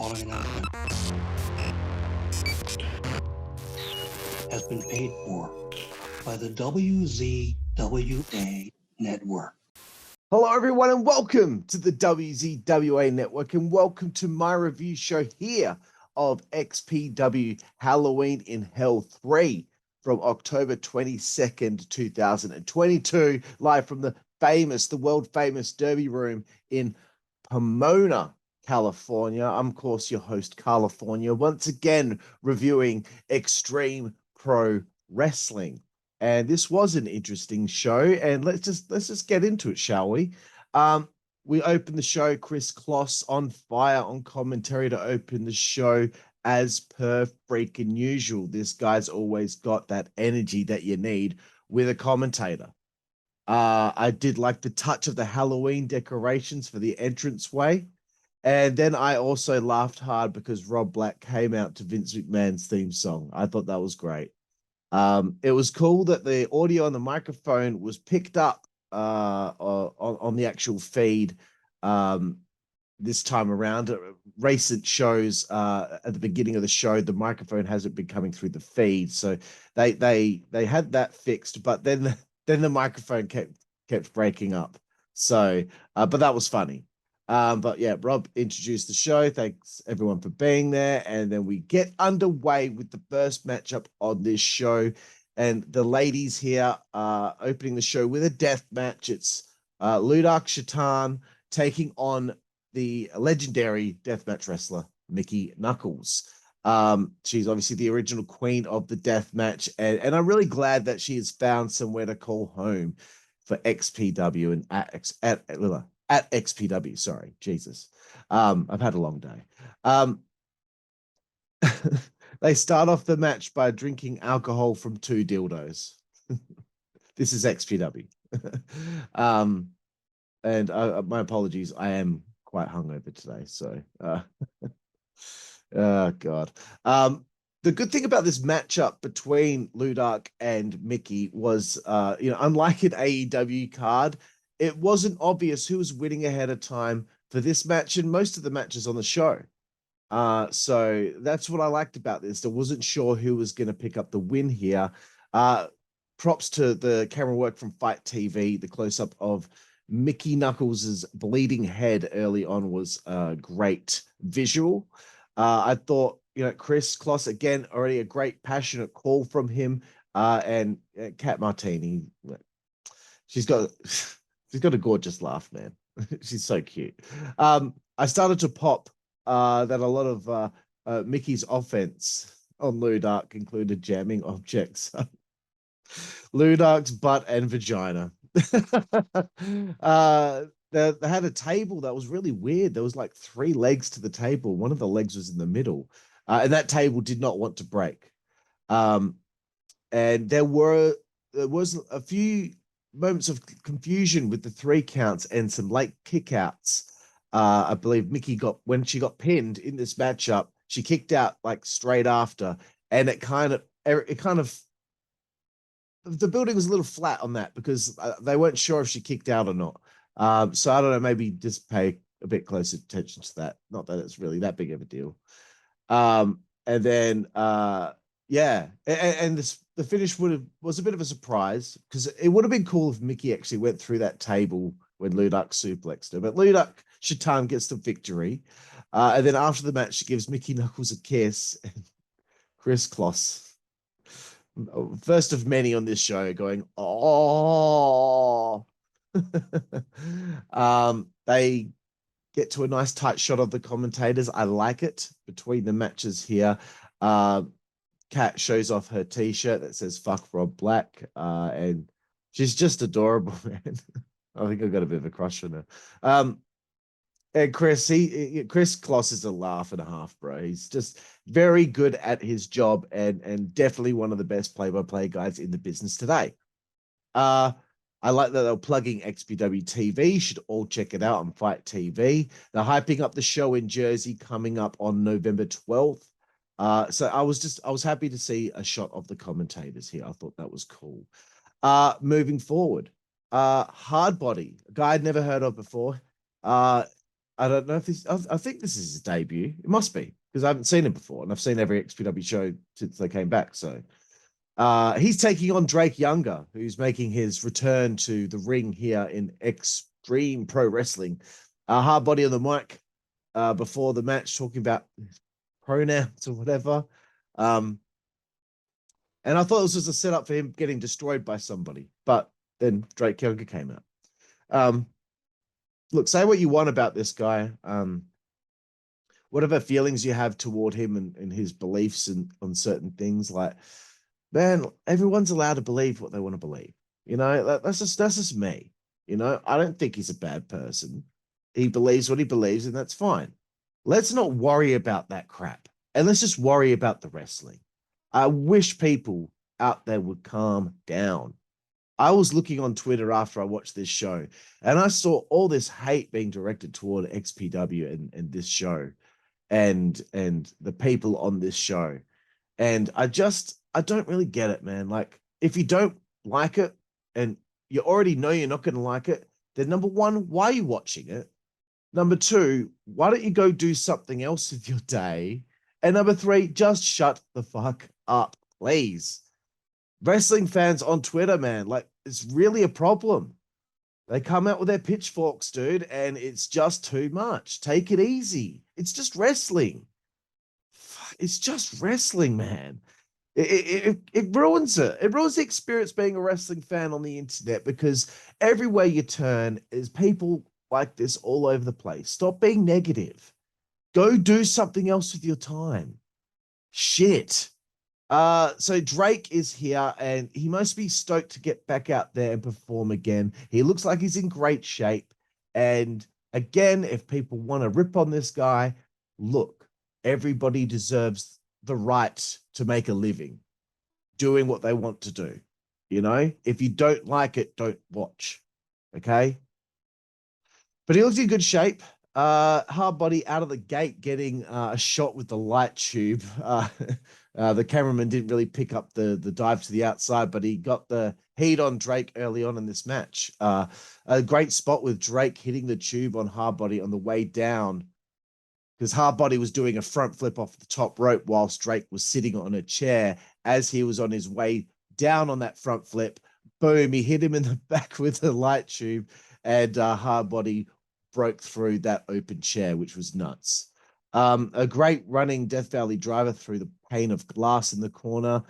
following announcement has been paid for by the WZWA Network. Hello, everyone, and welcome to the WZWA Network, and welcome to my review show here of XPW Halloween in Hell 3 from October 22nd, 2022, live from the world-famous Derby Room in Pomona, California. I'm, of course, your host, Karlifornia, once again reviewing Xtreme Pro Wrestling. And this was an interesting show, and let's just get into it, shall we? We opened the show, Chris Kloss on fire on commentary to open the show, as per freaking usual. This guy's always got that energy that you need with a commentator. I did like the touch of the Halloween decorations for the entranceway. And then I also laughed hard because Rob Black came out to Vince McMahon's theme song. I thought that was great. It was cool that the audio on the microphone was picked up on the actual feed this time around. Recent shows at the beginning of the show, the microphone hasn't been coming through the feed, so they had that fixed. But then the microphone kept breaking up. So, but that was funny. But yeah, Rob introduced the show. Thanks everyone for being there. And then we get underway with the first matchup on this show. And the ladies here are opening the show with a death match. It's Ludark Shaitan taking on the legendary deathmatch wrestler, Mickie Knuckles. She's obviously the original queen of the death match. And I'm really glad that she has found somewhere to call home for XPW and at XPW, sorry, Jesus. I've had a long day. They start off the match by drinking alcohol from 2 dildos. This is XPW. And my apologies, I am quite hungover today, so oh God. The good thing about this matchup between Ludark and Mickie was, unlike an AEW card, it wasn't obvious who was winning ahead of time for this match and most of the matches on the show. So that's what I liked about this. I wasn't sure who was going to pick up the win here. Props to the camera work from FITE TV. The close-up of Mickie Knuckles' bleeding head early on was a great visual. I thought, Chris Kloss, again, already a great passionate call from him. And Kat Martini, she's got a gorgeous laugh, man. She's so cute. I started to pop that a lot of Mickie's offense on Ludark included jamming objects. Ludark's butt and vagina. They had a table that was really weird. There was like 3 legs to the table. One of the legs was in the middle. And that table did not want to break. And there was a few moments of confusion with the 3 counts and some late kickouts. I believe Mickie when she got pinned in this matchup, she kicked out like straight after, and it kind of the building was a little flat on that because they weren't sure if she kicked out or not. So I don't know, maybe just pay a bit closer attention to that. Not that it's really that big of a deal. And then yeah, and the finish was a bit of a surprise because it would have been cool if Mickie actually went through that table when Ludark suplexed her. But Ludark Shaitan gets the victory. And then after the match, she gives Mickie Knuckles a kiss. And Chris Kloss, first of many on this show, going, oh. They get to a nice tight shot of the commentators. I like it between the matches here. Kat shows off her t-shirt that says fuck Rob Black, and she's just adorable, man. I think I've got a bit of a crush on her. And Chris Kloss is a laugh and a half, bro. He's just very good at his job and definitely one of the best play-by-play guys in the business today. I like that they're plugging XPW TV. You should all check it out on FITE TV. They're hyping up the show in Jersey coming up on November 12th. So I was happy to see a shot of the commentators here. I thought that was cool. Moving forward, Hardbody, a guy I'd never heard of before. I don't know if this, I think this is his debut. It must be, because I haven't seen him before, and I've seen every XPW show since they came back. So he's taking on Drake Younger, who's making his return to the ring here in Xtreme Pro Wrestling. Hardbody on the mic before the match, talking about pronouns or whatever. And I thought it was just a setup for him getting destroyed by somebody, but then Drake Younger came out. Look, say what you want about this guy. Whatever feelings you have toward him and his beliefs and on certain things, like, man, everyone's allowed to believe what they want to believe. You know, that's just me. You know, I don't think he's a bad person. He believes what he believes, and that's fine. Let's not worry about that crap, and let's just worry about the wrestling. I wish people out there would calm down. I was looking on Twitter after I watched this show, and I saw all this hate being directed toward XPW and this show and the people on this show. And I don't really get it, man. Like, if you don't like it and you already know you're not going to like it, then number one, why are you watching it? Number two, why don't you go do something else with your day? And number three, just shut the fuck up, please. Wrestling fans on Twitter, man, like, it's really a problem. They come out with their pitchforks, dude, and it's just too much. Take it easy. It's just wrestling. It's just wrestling, man. It ruins it. It ruins the experience being a wrestling fan on the internet, because everywhere you turn is people like this all over the place. Stop being negative. Go do something else with your time. Shit. So Drake is here, and he must be stoked to get back out there and perform again. He looks like he's in great shape. And again, if people want to rip on this guy, look, everybody deserves the right to make a living doing what they want to do. You know, if you don't like it, don't watch. Okay. But he looks in good shape. Hardbody out of the gate getting a shot with the light tube. The cameraman didn't really pick up the dive to the outside, but he got the heat on Drake early on in this match. A great spot with Drake hitting the tube on Hardbody on the way down, because Hardbody was doing a front flip off the top rope whilst Drake was sitting on a chair. As he was on his way down on that front flip, boom, he hit him in the back with the light tube, and Hardbody broke through that open chair, which was nuts. A great running Death Valley driver through the pane of glass in the corner.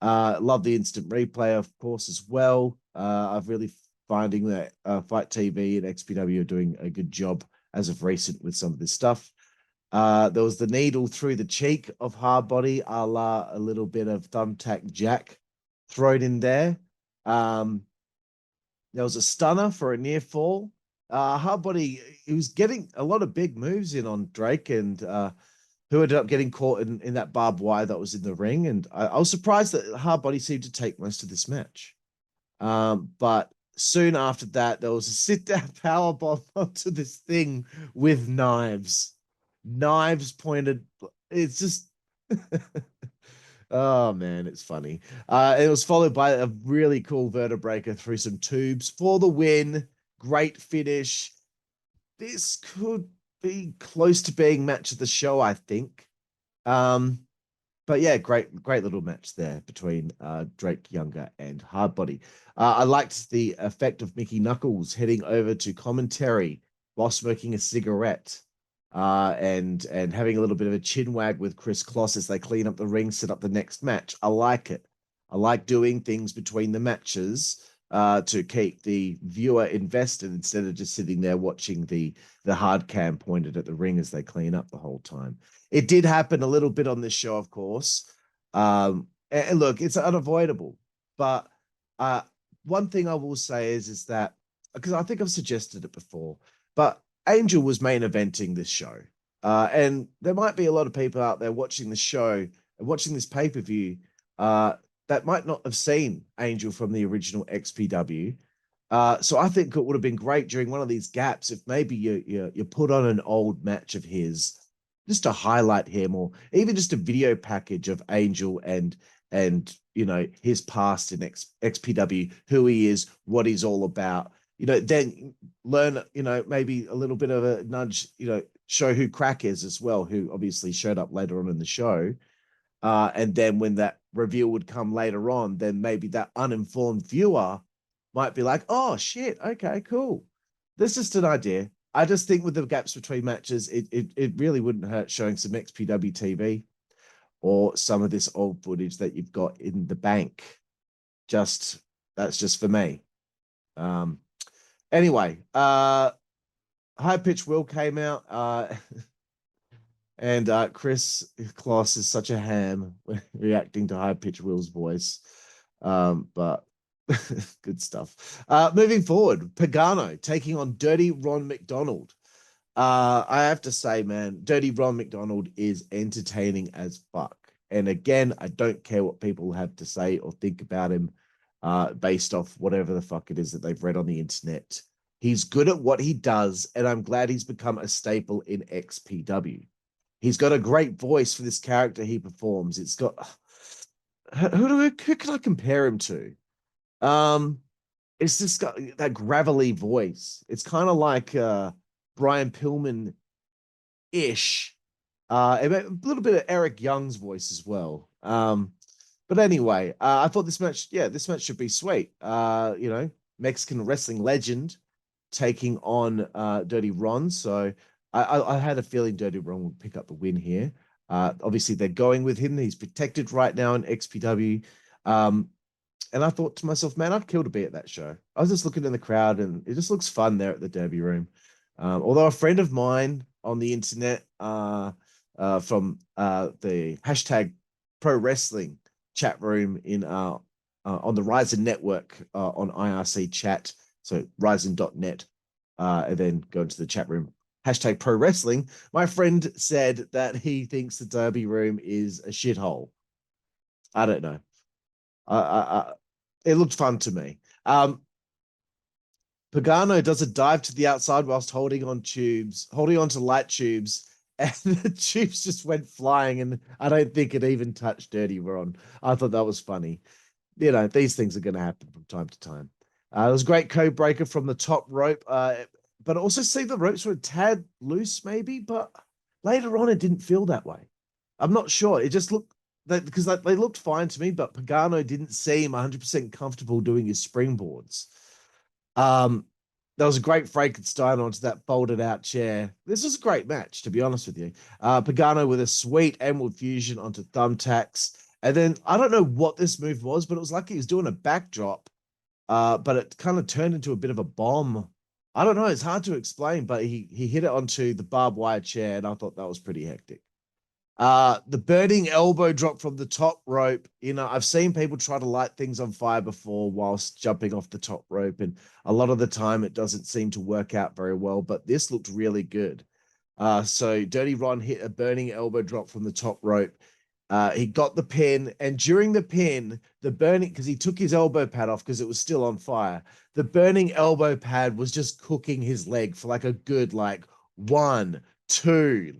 Love the instant replay, of course, as well. I've really finding that FITE TV and XPW are doing a good job as of recent with some of this stuff. There was the needle through the cheek of Hardbody, a la a little bit of Thumbtack Jack thrown in there. There was a stunner for a near fall. Hardbody, he was getting a lot of big moves in on Drake, and who ended up getting caught in that barbed wire that was in the ring. And I was surprised that Hardbody seemed to take most of this match. But soon after that, there was a sit-down powerbomb onto this thing with knives. Knives pointed. It's just... Oh, man, it's funny. It was followed by a really cool vertebreaker through some tubes for the win. Great finish. This could be close to being match of the show, I think. But yeah, great little match there between Drake Younger and Hardbody. I liked the effect of Mickey Knuckles heading over to commentary while smoking a cigarette, and having a little bit of a chin wag with Chris Kloss as they clean up the ring, set up the next match. I like it. I like doing things between the matches to keep the viewer invested instead of just sitting there watching the hard cam pointed at the ring as they clean up the whole time. It did happen a little bit on this show, of course. And look, it's unavoidable. But one thing I will say is that, because I think I've suggested it before, but Angel was main eventing this show. And there might be a lot of people out there watching the show and watching this pay-per-view that might not have seen Angel from the original XPW. So I think it would have been great during one of these gaps if maybe you put on an old match of his just to highlight him, or even just a video package of Angel and you know, his past in XPW, who he is, what he's all about. then learn, maybe a little bit of a nudge, show who Crack is as well, who obviously showed up later on in the show. And then when that reveal would come later on, then maybe that uninformed viewer might be like, oh, shit, okay, cool. This is just an idea. I just think with the gaps between matches, it really wouldn't hurt showing some XPW TV or some of this old footage that you've got in the bank. That's just for me. Anyway, High Pitch Will came out, and Chris Kloss is such a ham reacting to High Pitch Will's voice. But good stuff. Moving forward, Pagano taking on Dirty Ron McDonald. I have to say, man, Dirty Ron McDonald is entertaining as fuck. And again, I don't care what people have to say or think about him based off whatever the fuck it is that they've read on the internet. He's good at what he does, and I'm glad he's become a staple in XPW. He's got a great voice for this character he performs. It's got... Who can I compare him to? It's just got that gravelly voice. It's kind of like Brian Pillman-ish. A little bit of Eric Young's voice as well. But anyway, I thought this match should be sweet. Mexican wrestling legend taking on Dirty Ron. So I had a feeling Dirty Ron would pick up the win here. Obviously, they're going with him. He's protected right now in XPW. And I thought to myself, man, I'd kill to be at that show. I was just looking in the crowd, and it just looks fun there at the Derby Room. Although a friend of mine on the internet from the hashtag Pro Wrestling chat room on the Ryzen network on IRC chat, so ryzen.net, and then go into the chat room, hashtag Pro Wrestling. My friend said that he thinks the Derby Room is a shithole. I don't know. It looked fun to me. Pagano does a dive to the outside whilst holding on to light tubes, and the tubes just went flying, and I don't think it even touched Dirty Ron. I thought that was funny. These things are going to happen from time to time. It was a great code breaker from the top rope, but also see the ropes were a tad loose maybe, but later on it didn't feel that way. I'm not sure. It just looked because they looked fine to me, but Pagano didn't seem 100% comfortable doing his springboards. There was a great Frankenstein onto that folded out chair. This was a great match, to be honest with you. Pagano with a sweet Emerald Fusion onto thumbtacks. And then I don't know what this move was, but it was like he was doing a backdrop, but it kind of turned into a bit of a bomb. I don't know. It's hard to explain, but he hit it onto the barbed wire chair, and I thought that was pretty hectic. The burning elbow drop from the top rope. I've seen people try to light things on fire before whilst jumping off the top rope, and a lot of the time it doesn't seem to work out very well, but this looked really good. So Dirty Ron hit a burning elbow drop from the top rope. He got the pin, and during the pin, because he took his elbow pad off because it was still on fire, the burning elbow pad was just cooking his leg for like a good 1, 2.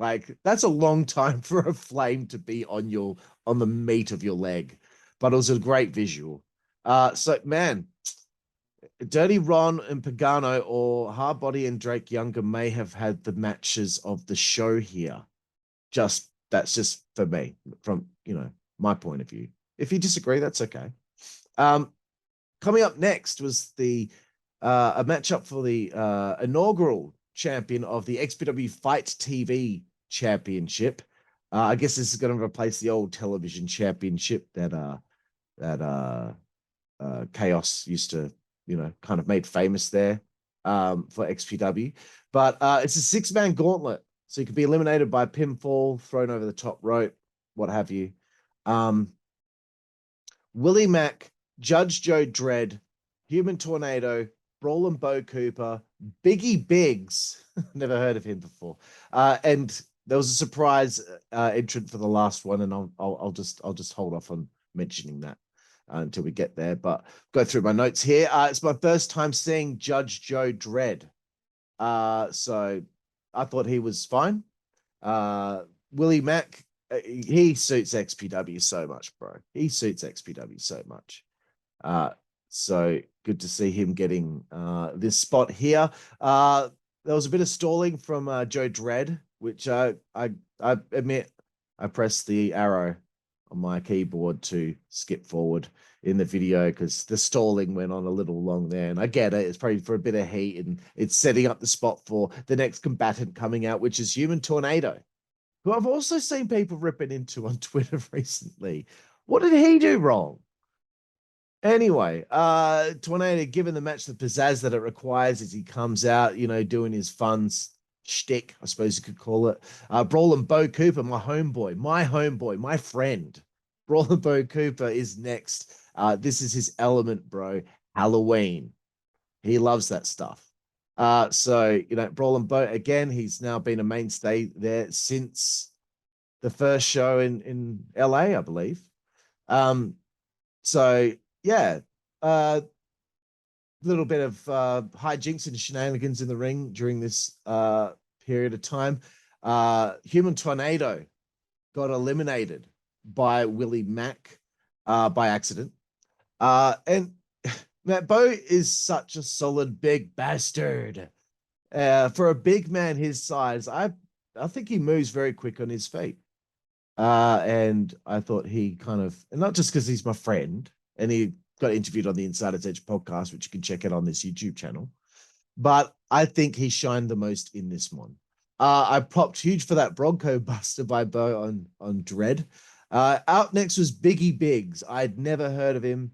That's a long time for a flame to be on the meat of your leg, but it was a great visual. So man, Dirty Ron and Pagano, or Hardbody and Drake Younger, may have had the matches of the show here. That's just for me, from my point of view. If you disagree, that's okay. Coming up next was a matchup for the inaugural champion of the XPW FITE TV Championship. I guess this is going to replace the old television championship that Chaos used to, kind of made famous there for XPW. But it's a 6-man gauntlet. So you could be eliminated by pinfall, thrown over the top rope, what have you. Willie Mack, Judge Joe Dred, Human Tornado, Brawlin Bo Cooper, Biggie Biggs, never heard of him before, and there was a surprise entrant for the last one, and I'll just hold off on mentioning that until we get there. But go through my notes here. It's my first time seeing Judge Joe Dred, so I thought he was fine. Willie Mack, he suits XPW so much, bro. He suits XPW so much. So good to see him getting this spot here. There was a bit of stalling from Joe Dred, which I admit I pressed the arrow on my keyboard to skip forward in the video because the stalling went on a little long there. And I get it. It's probably for a bit of heat and it's setting up the spot for the next combatant coming out, which is Human Tornado, who I've also seen people ripping into on Twitter recently. What did he do wrong? Anyway, Tornado, given the match the pizzazz that it requires as he comes out, you know, doing his fun shtick, I suppose you could call it. Brawlin Bo Cooper, my homeboy, my friend. Brawlin Bo Cooper is next. This is his element, bro. Halloween. He loves that stuff. So, you know, Brawlin Bo, again, he's now been a mainstay there since the first show in LA, I believe. So, yeah, little bit of hijinks and shenanigans in the ring during this period of time. Human Tornado got eliminated by Willie Mack by accident. And Matt Bo is such a solid big bastard. For a big man his size, I think he moves very quick on his feet. And I thought he kind of, and not just because he's my friend, and he got interviewed on the Insider's Edge podcast, which you can check out on this YouTube channel, but I think he shined the most in this one. I popped huge for that Bronco Buster by Bo on Dred. Out next was Biggie Biggs. I'd never heard of him.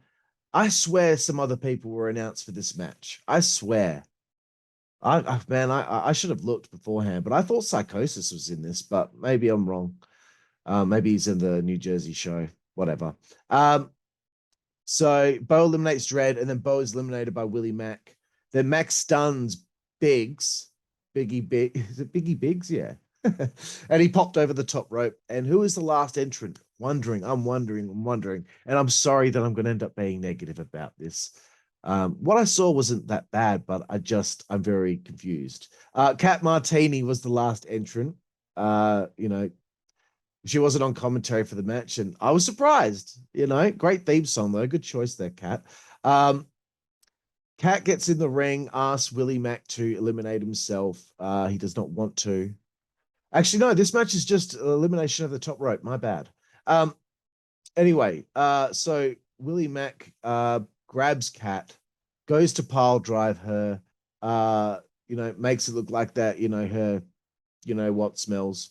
I swear some other people were announced for this match. I swear. I should have looked beforehand, but I thought Psychosis was in this, but maybe I'm wrong. Maybe he's in the New Jersey show, whatever. So Bo eliminates Dred, and then Bo is eliminated by Willie Mack. Then Mack stuns Biggs. Biggie Big. Is it Biggie Biggs? Yeah. And he popped over the top rope. And who is the last entrant? I'm wondering. And I'm sorry that I'm going to end up being negative about this. What I saw wasn't that bad, but I'm very confused. Kat Martini was the last entrant. You know, she wasn't on commentary for the match, and I was surprised. You know, great theme song though. Good choice there, Kat. Kat gets in the ring, asks Willie Mack to eliminate himself. He does not want to. Actually, no, this match is just elimination of the top rope. My bad. Anyway, so Willie Mack grabs Kat, goes to pile drive her, you know, makes it look like that, you know, her, you know what smells.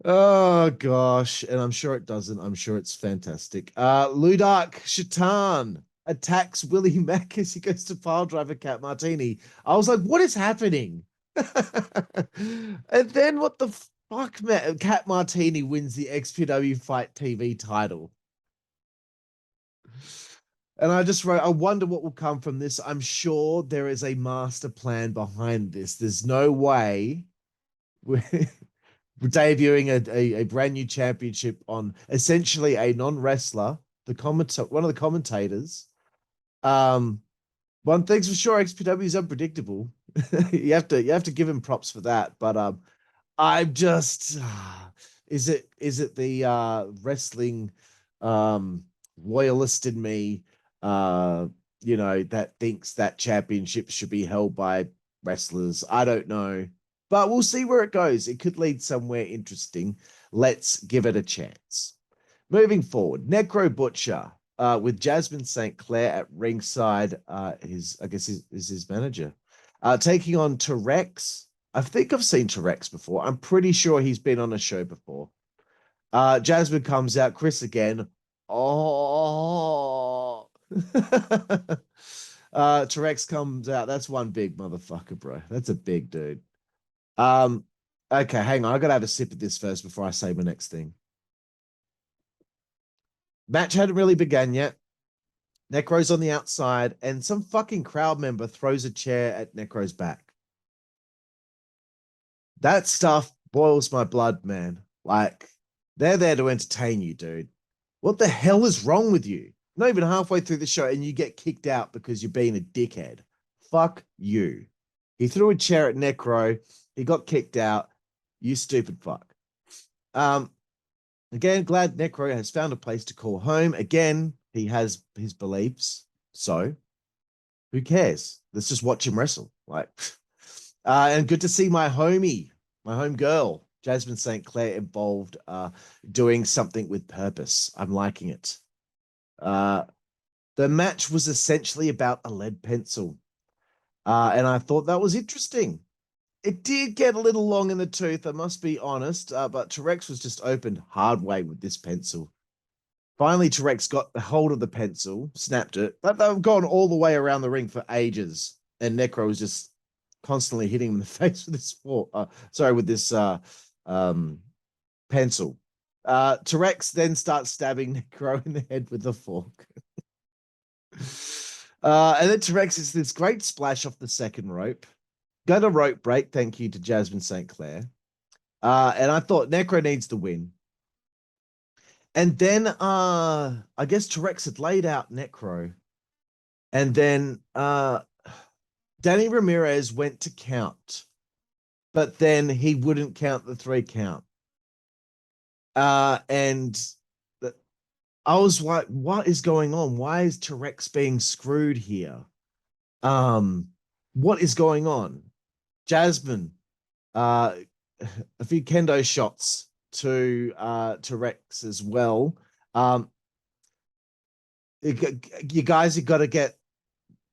Oh gosh, and I'm sure it doesn't. I'm sure it's fantastic. Ludark Shaitan attacks Willie Mack as he goes to pile driver Kat Martini. I was like, what is happening? And then what the fuck, man? Kat Martini wins the XPW FITE TV title. And I just wrote, I wonder what will come from this. I'm sure there is a master plan behind this. There's no way we're debuting a brand new championship on essentially a non-wrestler, one of the commentators. One thing's for sure, XPW is unpredictable. you have to give him props for that. But I'm just is it the wrestling loyalist in me you know, that thinks that championship should be held by wrestlers? I don't know, but we'll see where it goes. It could lead somewhere interesting. Let's give it a chance. Moving forward, Necro Butcher with Jasmin St. Clair at ringside. I guess is his manager, taking on Terex. I think I've seen Terex before. I'm pretty sure he's been on a show before. Jasmin comes out. Chris again. Oh. Terex comes out. That's one big motherfucker, bro. That's a big dude. Okay, hang on. I gotta have a sip of this first before I say my next thing. Match hadn't really begun yet. Necro's on the outside, and some fucking crowd member throws a chair at Necro's back. That stuff boils my blood, man. Like, they're there to entertain you, dude. What the hell is wrong with you? Not even halfway through the show, and you get kicked out because you're being a dickhead. Fuck you. He threw a chair at Necro. He got kicked out. You stupid fuck. Again, glad Necro has found a place to call home. Again, he has his beliefs. So who cares? Let's just watch him wrestle. Like, and good to see my homie, my home girl, Jasmin St. Clair, involved doing something with purpose. I'm liking it. The match was essentially about a lead pencil. And I thought that was interesting. It did get a little long in the tooth, I must be honest, but Terex was just opened hard way with this pencil. Finally, Terex got the hold of the pencil, snapped it, but they've gone all the way around the ring for ages. And Necro was just constantly hitting him in the face with this pencil. Terex then starts stabbing Necro in the head with the fork. And then Terex is this great splash off the second rope. Got a rope break, thank you to Jasmin St. Clair. And I thought Necro needs to win. And then I guess Terex had laid out Necro. And then Danny Ramirez went to count, but then he wouldn't count the 3 count. And I was like, what is going on? Why is Terex being screwed here? What is going on? Jasmin, a few kendo shots to Terex as well. You guys have got to get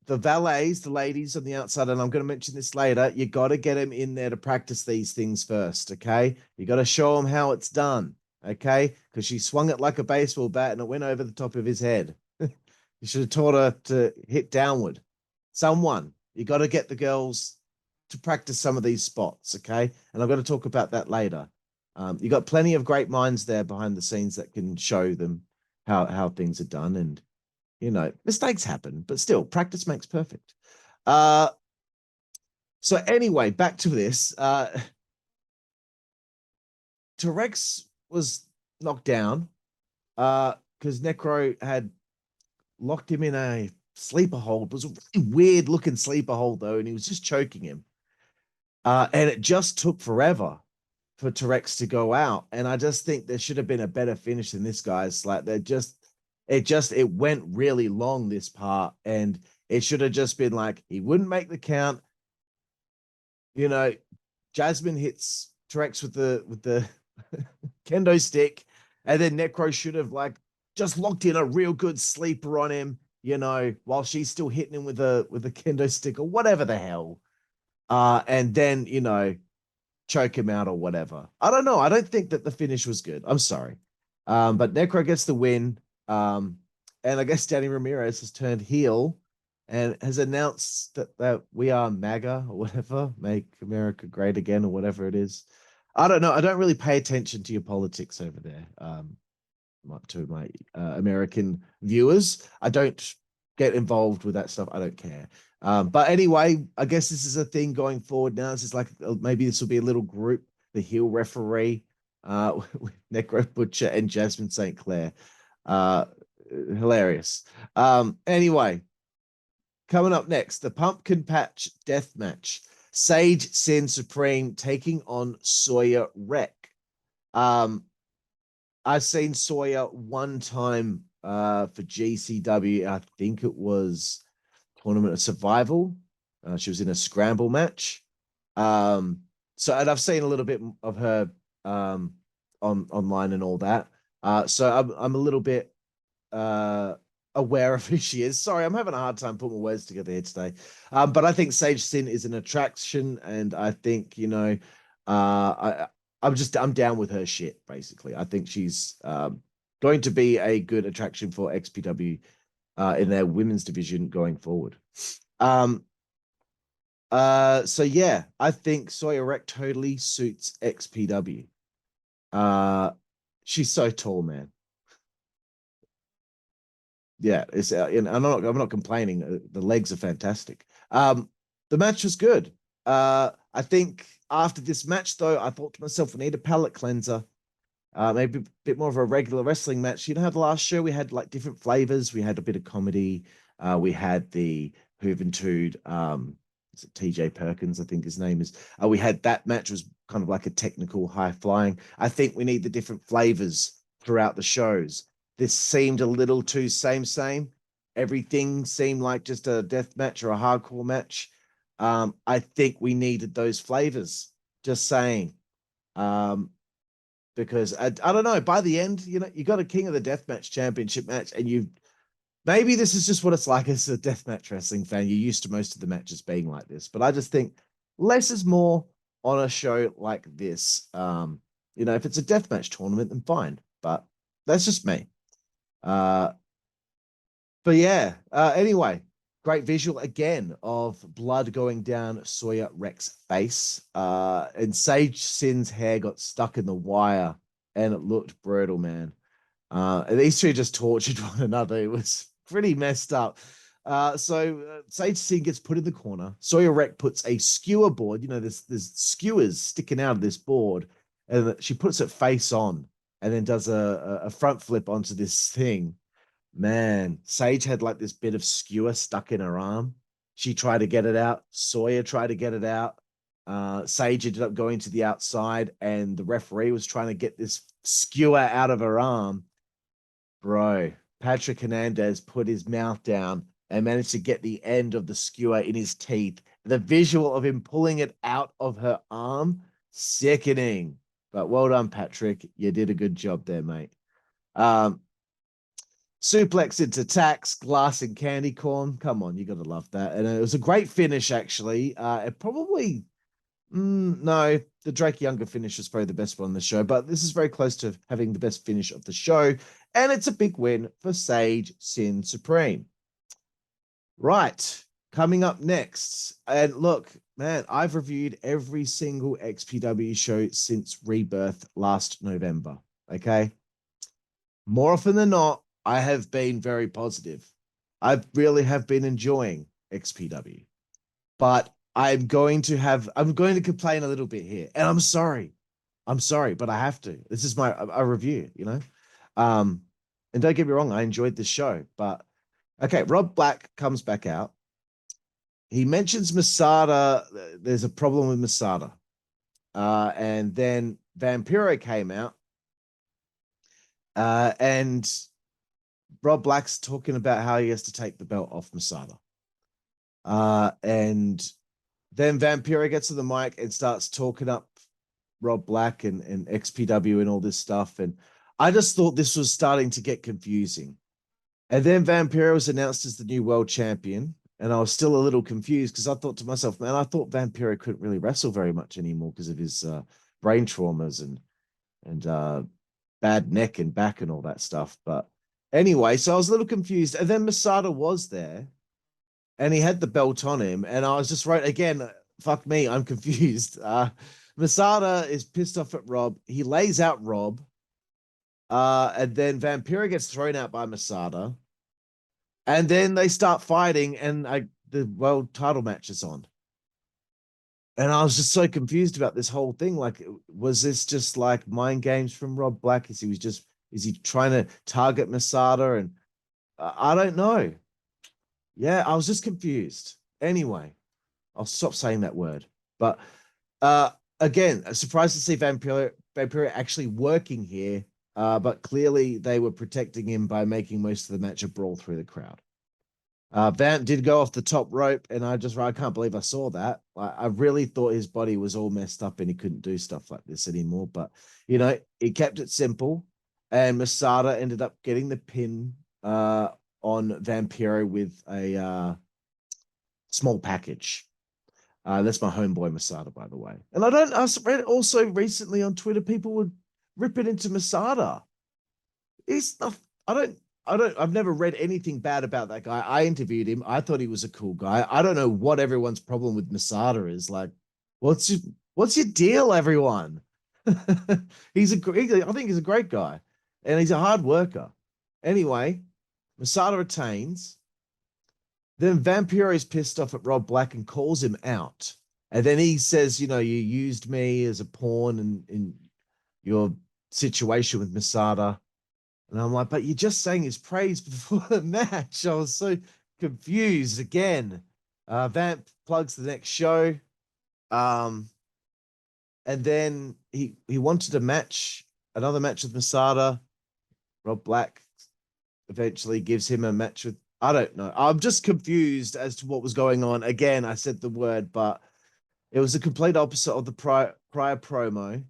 the valets, the ladies on the outside, and I'm going to mention this later. You got to get them in there to practice these things first, okay? You got to show them how it's done, okay? Because she swung it like a baseball bat and it went over the top of his head. You should have taught her to hit downward. Someone, you got to get the girls to practice some of these spots, okay? And I'm going to talk about that later. You got plenty of great minds there behind the scenes that can show them how things are done, and you know, mistakes happen, but still, practice makes perfect. So anyway, back to this. Terex was knocked down because Necro had locked him in a sleeper hold. It was a really weird looking sleeper hold, though, and he was just choking him. And it just took forever for Terex to go out. And I just think there should have been a better finish than this, guys. Like, it went really long, this part, and it should have just been like, he wouldn't make the count. You know, Jasmin hits Terex with the kendo stick, and then Necro should have like just locked in a real good sleeper on him, you know, while she's still hitting him with a kendo stick or whatever the hell. And then, you know, choke him out or whatever. I don't know. I don't think that the finish was good. I'm sorry. But Necro gets the win. And I guess Danny Ramirez has turned heel and has announced that we are MAGA or whatever, make America great again or whatever it is. I don't know. I don't really pay attention to your politics over there. To my American viewers, I don't get involved with that stuff. I don't care. But anyway, I guess this is a thing going forward now. This is like, maybe this will be a little group, the heel referee, with Necro Butcher and Jasmin St. Clair. Hilarious. Anyway, coming up next, the Pumpkin Patch Death Match. Sage Sinn Supreme taking on Sawyer Wreck. I've seen Sawyer one time for GCW. I think it was Tournament of Survival. She was in a scramble match. And I've seen a little bit of her online and all that. So I'm a little bit aware of who she is. Sorry, I'm having a hard time putting my words together here today. But I think Sage Sinn is an attraction, and I think, you know, I'm down with her shit, basically. I think she's going to be a good attraction for XPW in their women's division going forward. So yeah, I think Sawyer Wreck totally suits XPW. She's so tall, man. Yeah, it's and I'm not complaining. The legs are fantastic. The match was good. I think after this match, though, I thought to myself, we need a palate cleanser. Maybe a bit more of a regular wrestling match. You know how the last show we had like different flavors. We had a bit of comedy. We had the Juventud. Is it TJ Perkins? I think his name is. We had that match was kind of like a technical high flying. I think we need the different flavors throughout the shows. This seemed a little too same. Everything seemed like just a death match or a hardcore match. I think we needed those flavors. Just saying. Because I don't know, by the end, you know, you got a King of the Deathmatch championship match, and maybe this is just what it's like as a deathmatch wrestling fan. You're used to most of the matches being like this, but I just think less is more on a show like this. You know, if it's a deathmatch tournament, then fine, but that's just me. But yeah, anyway, great visual again of blood going down Sawyer Rex's face. And Sage Sinn's hair got stuck in the wire and it looked brutal, man. And these two just tortured one another. It was pretty messed up. So Sage Sinn gets put in the corner. Sawyer Rex puts a skewer board, you know, there's skewers sticking out of this board, and she puts it face on and then does a front flip onto this thing. Man, Sage had like this bit of skewer stuck in her arm. She tried to get it out. Sawyer tried to get it out. Sage ended up going to the outside, and the referee was trying to get this skewer out of her arm. Bro, Patrick Hernandez put his mouth down and managed to get the end of the skewer in his teeth. The visual of him pulling it out of her arm, sickening. But well done, Patrick. You did a good job there, mate. Suplex into Tax, glass and candy corn. Come on, you got to love that. And it was a great finish, actually. It probably, no, the Drake Younger finish was probably the best one on the show, but this is very close to having the best finish of the show. And it's a big win for Sage Sinn Supreme. Right, coming up next. And look, man, I've reviewed every single XPW show since Rebirth last November. Okay. More often than not, I have been very positive. I really have been enjoying XPW, but I'm going to complain a little bit here, and I'm sorry, but I have to. This is a review, you know. And don't get me wrong, I enjoyed this show, but okay, Rob Black comes back out. He mentions MASADA. There's a problem with MASADA, and then Vampiro came out, and Rob Black's talking about how he has to take the belt off MASADA. And then Vampiro gets to the mic and starts talking up Rob Black and XPW and all this stuff. And I just thought this was starting to get confusing. And then Vampiro was announced as the new world champion. And I was still a little confused because I thought to myself, man, I thought Vampiro couldn't really wrestle very much anymore because of his brain traumas and bad neck and back and all that stuff. But anyway, so I was a little confused. And then MASADA was there and he had the belt on him. And I was just right again, fuck me, I'm confused. MASADA is pissed off at Rob. He lays out Rob. And then Vampiro gets thrown out by MASADA. And then they start fighting and the world title match is on. And I was just so confused about this whole thing. Like, was this just like mind games from Rob Black? Is he trying to target MASADA? And I don't know. Yeah, I was just confused. Anyway, I'll stop saying that word. But again, surprised to see Vampiro actually working here. But clearly they were protecting him by making most of the match a brawl through the crowd. Vamp did go off the top rope, and I can't believe I saw that. I really thought his body was all messed up and he couldn't do stuff like this anymore. But, you know, he kept it simple, and MASADA ended up getting the pin on Vampiro with a small package. That's my homeboy MASADA, by the way. And I read also recently on Twitter, people would rip it into MASADA. I've never read anything bad about that guy. I interviewed him. I thought he was a cool guy. I don't know what everyone's problem with MASADA is. Like, what's your deal, everyone? I think he's a great guy, and he's a hard worker. Anyway, MASADA retains. Then Vampiro is pissed off at Rob Black and calls him out. And then he says, you know, you used me as a pawn in your situation with MASADA. And I'm like, but you're just saying his praise before the match. I was so confused again. Vamp plugs the next show. And then he wanted another match with MASADA. Rob Black eventually gives him a match with, I don't know. I'm just confused as to what was going on. Again, I said the word, but it was the complete opposite of the prior promo.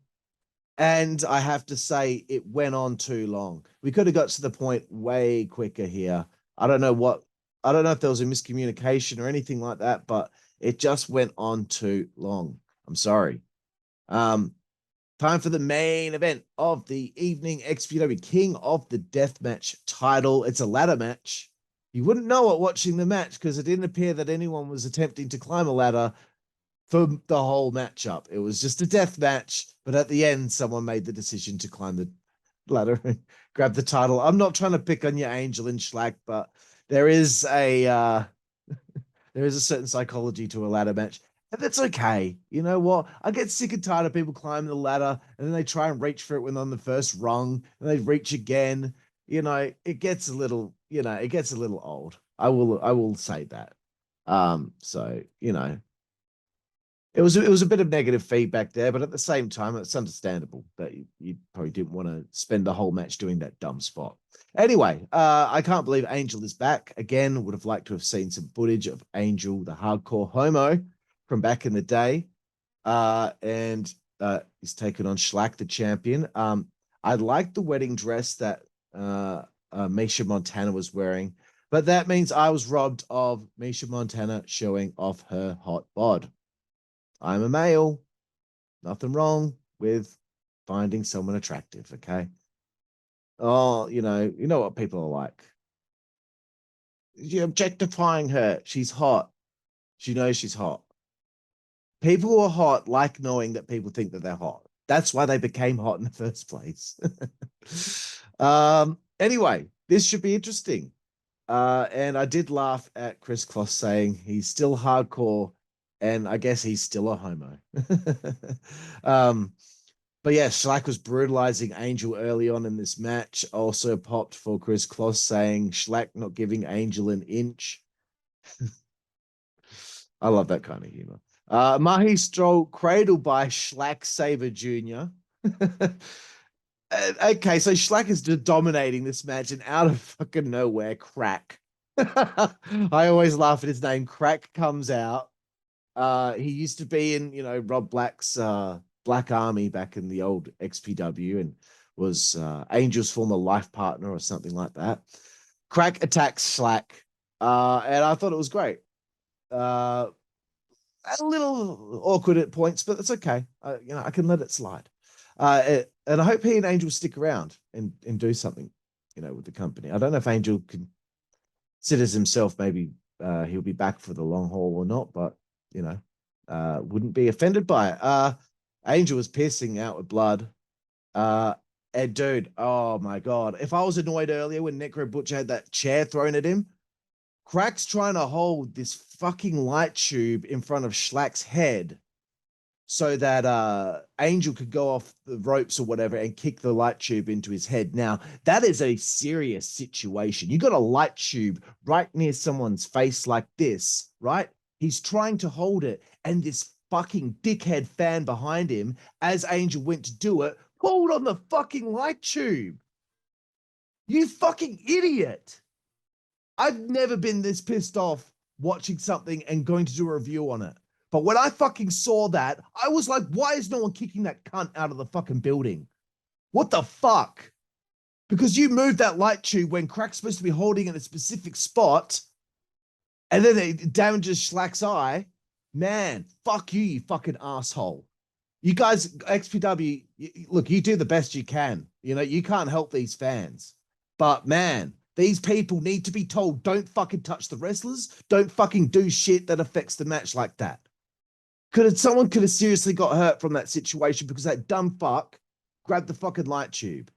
And I have to say, it went on too long. We could have got to the point way quicker here. I don't know if there was a miscommunication or anything like that, but it just went on too long. I'm sorry. Time for the main event of the evening. XPW King of the Deathmatch title. It's a ladder match. You wouldn't know it watching the match because it didn't appear that anyone was attempting to climb a ladder for the whole matchup. It was just a death match, but at the end, someone made the decision to climb the ladder and grab the title. I'm not trying to pick on your Angel and SHLAK, but there is a certain psychology to a ladder match, and that's okay. You know what? I get sick and tired of people climbing the ladder and then they try and reach for it when they're on the first rung and they reach again. You know, it gets a little old. I will say that. So, you know, it was a bit of negative feedback there, but at the same time, it's understandable that you probably didn't want to spend the whole match doing that dumb spot. Anyway, I can't believe Angel is back again. Would have liked to have seen some footage of Angel, the hardcore homo from back in the day, and he's taken on SHLAK, the champion. I like the wedding dress that Misha Montana was wearing, but that means I was robbed of Misha Montana showing off her hot bod. I'm a male. Nothing wrong with finding someone attractive, okay? Oh, you know what people are like. You're objectifying her. She's hot. She knows she's hot. People who are hot like knowing that people think that they're hot. That's why they became hot in the first place. Anyway, this should be interesting. And I did laugh at Chris Kloss saying he's still hardcore, and I guess he's still a homo. But yeah, SHLAK was brutalizing Angel early on in this match. Also popped for Chris Kloss saying SHLAK not giving Angel an inch. I love that kind of humor. Mahi Stroll cradled by SHLAK Saber Jr. Okay, so SHLAK is dominating this match, and out of fucking nowhere, Crack. I always laugh at his name. Crack comes out. He used to be in, Rob Black's Black Army back in the old XPW and was Angel's former life partner or something like that. Crack attacks SHLAK, and I thought it was great. A little awkward at points, but it's okay. I can let it slide. And I hope he and Angel stick around and do something, with the company. I don't know if Angel considers himself maybe he'll be back for the long haul or not, but wouldn't be offended by it. Angel was piercing out with blood. And dude, oh my God. If I was annoyed earlier when Necro Butcher had that chair thrown at him, Crack's trying to hold this fucking light tube in front of SHLAK's head so that Angel could go off the ropes or whatever and kick the light tube into his head. Now, that is a serious situation. You got a light tube right near someone's face like this, right? He's trying to hold it, and this fucking dickhead fan behind him, as Angel went to do it, pulled on the fucking light tube. You fucking idiot. I've never been this pissed off watching something and going to do a review on it. But when I fucking saw that, I was like, why is no one kicking that cunt out of the fucking building? What the fuck? Because you moved that light tube when Crack's supposed to be holding in a specific spot, and then it damages SHLAK's eye. Man, fuck you, you fucking asshole. You guys, XPW, look, you do the best you can. You can't help these fans. But man, these people need to be told, don't fucking touch the wrestlers. Don't fucking do shit that affects the match like that. Someone could have seriously got hurt from that situation because that dumb fuck grabbed the fucking light tube.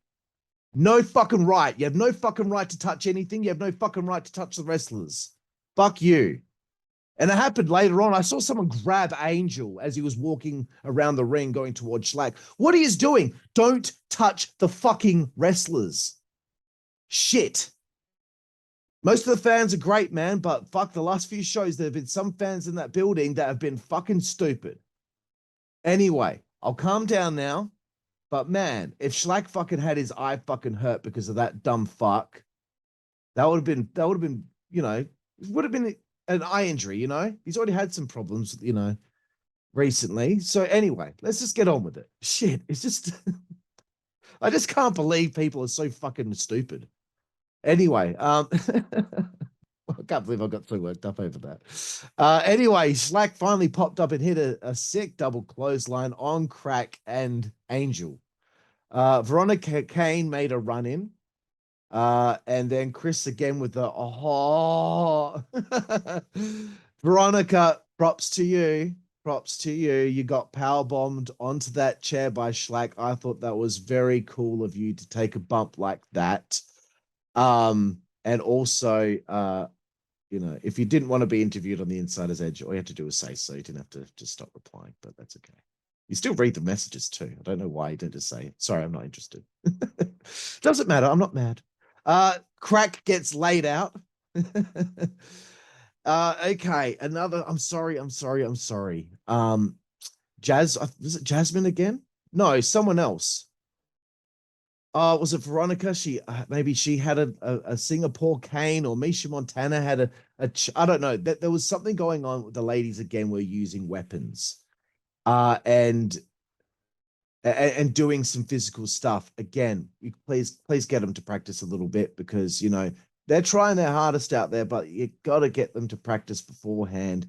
No fucking right. You have no fucking right to touch anything. You have no fucking right to touch the wrestlers. Fuck you. And it happened later on. I saw someone grab Angel as he was walking around the ring going towards SHLAK. What he is doing? Don't touch the fucking wrestlers. Shit. Most of the fans are great, man, but fuck, the last few shows, there have been some fans in that building that have been fucking stupid. Anyway, I'll calm down now. But man, if SHLAK fucking had his eye fucking hurt because of that dumb fuck, that would have been, you know, it would have been an eye injury, you know? He's already had some problems, you know, recently. So anyway, let's just get on with it. Shit, it's just I just can't believe people are so fucking stupid. Anyway, I can't believe I got so worked up over that. Anyway, SHLAK finally popped up and hit a sick double clothesline on Crack and Angel. Veronica Kane made a run in. And then Chris again with the Veronica, props to you. Props to you. You got power bombed onto that chair by SHLAK. I thought that was very cool of you to take a bump like that. And also, you know, if you didn't want to be interviewed on the Insider's Edge, all you had to do was say so. You didn't have to just stop replying, but that's okay. You still read the messages too. I don't know why you didn't just say, sorry, I'm not interested. Doesn't matter. I'm not mad. Crack gets laid out. Okay, another. I'm sorry. Was it Jasmin again? No, someone else. Was it Veronica? Maybe she had a Singapore cane, or Misha Montana had I don't know. There was something going on with the ladies again. Were using weapons, and doing some physical stuff. Again, please get them to practice a little bit, because, you know, they're trying their hardest out there, but you got to get them to practice beforehand,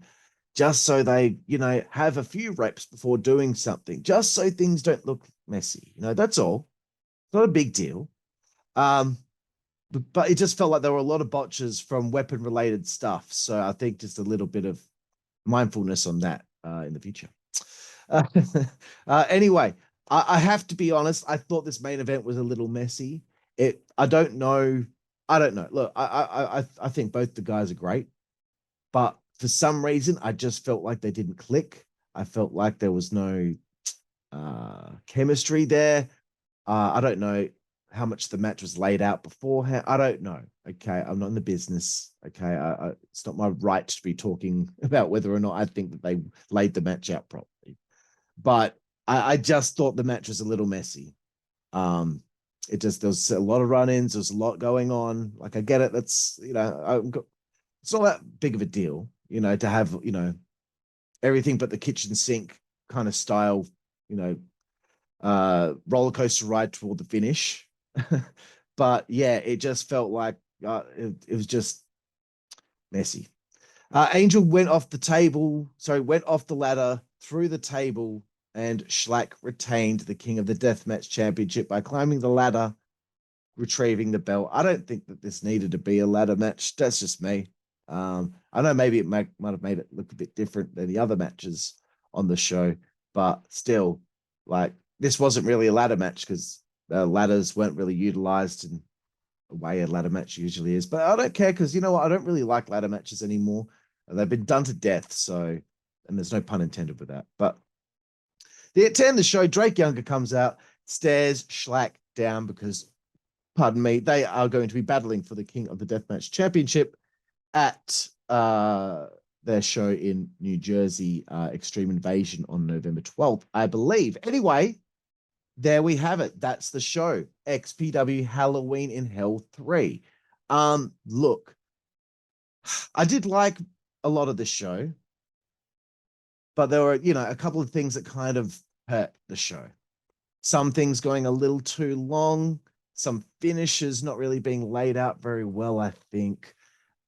just so they, you know, have a few reps before doing something, just so things don't look messy. You know, that's all. It's not a big deal. But it just felt like there were a lot of botches from weapon related stuff. So I think just a little bit of mindfulness on that in the future. Anyway, I have to be honest. I thought this main event was a little messy. I don't know. Look, I think both the guys are great, but for some reason, I just felt like they didn't click. I felt like there was no chemistry there. I don't know how much the match was laid out beforehand. I don't know. Okay, I'm not in the business. Okay, it's not my right to be talking about whether or not I think that they laid the match out properly. But I just thought the match was a little messy. There was a lot of run-ins. There was a lot going on. Like, I get it. That's, you know, it's not that big of a deal, you know, to have, you know, everything but the kitchen sink kind of style, you know, roller coaster ride toward the finish. But yeah, it just felt like it was just messy. Angel went off the ladder through the table, and SHLAK retained the King of the Deathmatch Championship by climbing the ladder, retrieving the belt. I don't think that this needed to be a ladder match. That's just me. I know maybe it might have made it look a bit different than the other matches on the show, but still, like, this wasn't really a ladder match, because ladders weren't really utilized in the way a ladder match usually is. But I don't care, because, you know what? I don't really like ladder matches anymore. They've been done to death, so, and there's no pun intended with that. But to end the show, Drake Younger comes out, stares SHLAK down, because, pardon me, they are going to be battling for the King of the Deathmatch Championship at their show in New Jersey, Extreme Invasion, on November 12th, I believe. Anyway, there we have it. That's the show. XPW Halloween in Hell 3. Look, I did like a lot of this show, but there were, you know, a couple of things that kind of hurt the show. Some things going a little too long, some finishes not really being laid out very well, I think.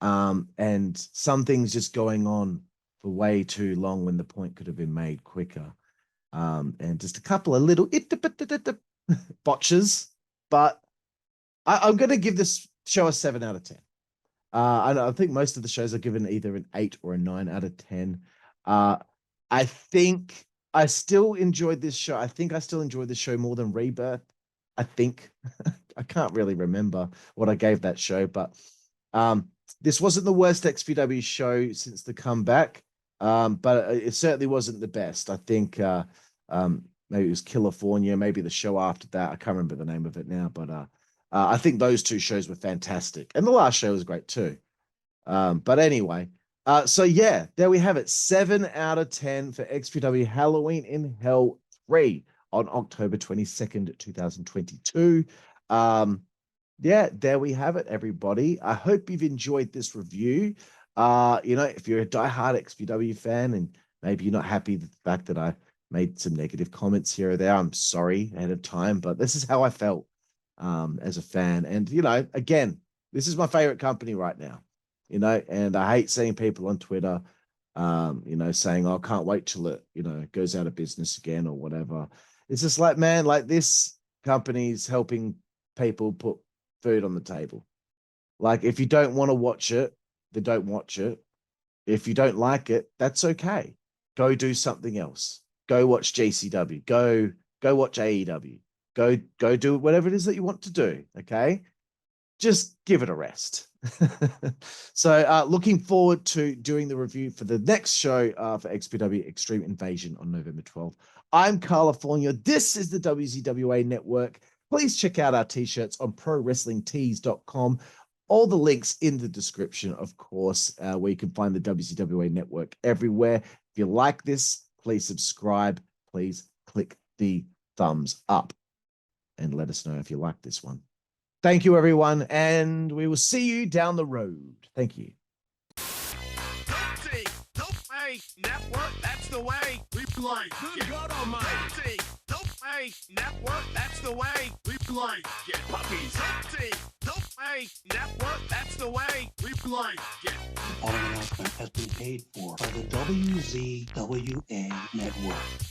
And some things just going on for way too long when the point could have been made quicker. And just a couple of little botches, but I'm going to give this show a 7 out of 10. I think most of the shows are given either an 8 or a 9 out of 10. I think I still enjoyed this show. I think I still enjoyed this show more than Rebirth. I think I can't really remember what I gave that show, but this wasn't the worst XPW show since the comeback, but it certainly wasn't the best. I think maybe it was Karlifornia, maybe the show after that. I can't remember the name of it now, but I think those two shows were fantastic, and the last show was great too. But anyway, so yeah, there we have it. 7 out of 10 for XPW Halloween in Hell 3 on October 22nd, 2022. Yeah, there we have it, everybody. I hope you've enjoyed this review. If you're a diehard XPW fan and maybe you're not happy with the fact that I made some negative comments here or there, I'm sorry ahead of time, but this is how I felt as a fan. And, again, this is my favorite company right now, and I hate seeing people on Twitter, saying, oh, can't wait till it, goes out of business again or whatever. It's just like, man, like this company's helping people put food on the table. Like, if you don't want to watch it, then don't watch it. If you don't like it, that's okay. Go do something else. Go watch GCW. Go watch AEW. Go do whatever it is that you want to do. Okay, just give it a rest. So looking forward to doing the review for the next show for XPW Extreme Invasion on November 12th. I'm Karlifornia. This is the WZWA Network. Please check out our t-shirts on prowrestlingtees.com. All the links in the description, of course, where you can find the WZWA Network everywhere. If you like this, please subscribe. Please click the thumbs up and let us know if you like this one. Thank you, everyone, and we will see you down the road. Thank you. Network, that's the way we play. Good God Almighty. Network, that's the way we play. Get puppies. Network, that's the way we play. Get. The following announcement has been paid for by the WZWA Network.